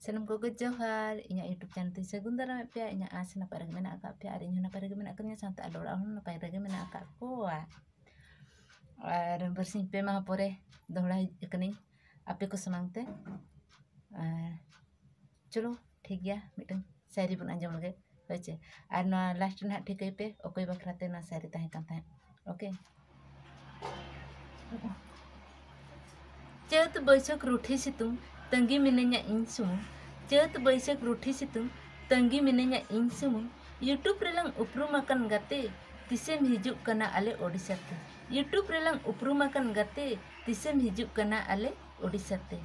Salam gogo johar, inya YouTube channel ti Sagun Daram pe inya as napa rege mena akak pe ari napa rege mena akaknya santa alor ahun napa rege mena akak ko ar bersih pe mah pore dohla ikning ape ko semangte चलो ठीक गया mitten शायरी बन आंजम लगे होचे are ना last ना ठीक पे ओके बखराते ना शायरी ताहे कान ताहे ओके चौथ बैसाख रूठी सितुंग तंगी मिनैया इन सुमुंग चौथ बैसाख रूठी सितुंग तंगी मिनैया इन सुमुंग यूट्यूब रेलांग उपरुमाकन गाते तिसेम हिजुक कना आले ओडिसा ते यूट्यूब रेलांग उपरुमाकन गाते तिसेम हिजुक कना आले ओडिसा ते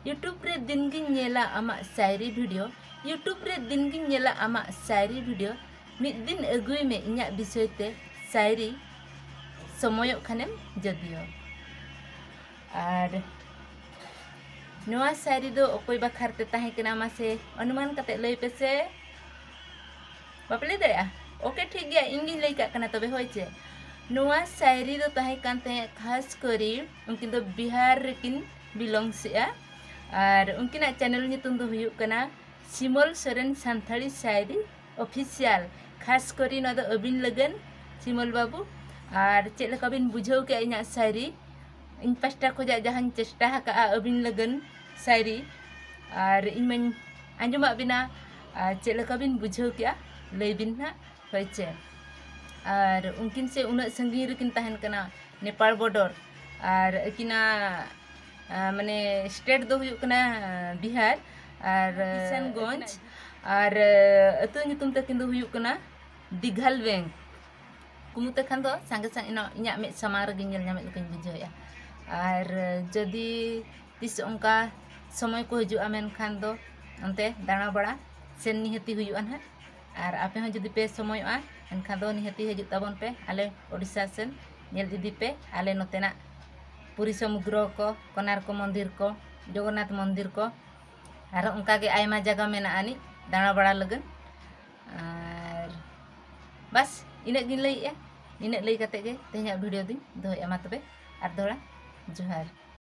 यूट्यूब रे दिन गिन नेला आमा शायरी वीडियो यूट्यूब रे दिन गिन नेला आमा शायरी वीडियो मिद दिन अगुई में इन्या विषय ते शायरी समयो खानेम जदियो आर नोआ शायरी दो ओकोय बाखारते ताहे कना मासे अनुमान कते लई पेसे बापले दया ओके ठीक गया इंगी लई का कना तबे होइचे नोआ शायरी दो ताहे कानते खास करी उनकिन दो बिहार रेकिन बिलोंग सेआ और उनकिना चैनल नितुम दो हुयुक कना सिमल सोरेन सानथाली शायरी ऑफिशियल खास करी ना दो अबिन लगन सिमल बाबू और चेक लका बिन बुझाव के इना शायरी इन पास्टा खोजा जहां चेष्टा हका अबिन लगन शायरी और इन मन आंजमा बिना चेक लका बिन बुझाव के लई बिन ना होइचे और उनकिन से उना संगी रकिन ताहन कना नेपाल बॉर्डर और अकिना माने स्टेट दो हुयुक कना बिहार और किशनगंज और अतु नितुम तकिन दो हुयुक कना दिघाल बैंक कुमुते खान दो संगे संग इना में समार गे नेल नामे लकन बुझाया और जदि तिस उनका समय को हजुआ मेन खान दो अंते दाणा बड़ा सेन निहति हुयुआ ना और आपे हो जदि पे समयआ एनखान दो निहति हजु ताबन पे आले ओडिसा सेन नेल इदि पे आले नतेना पुरी समुद्र को कोणार्क मंदिर को जगन्नाथ मंदिर को और उनका के आयमा जगह मेना आनी दाणा बड़ा लगन और बस इनक गिन लई इनक लई कते गे तेहना वीडियो दिन दोय मा तबे आर दोड़ा जोहार।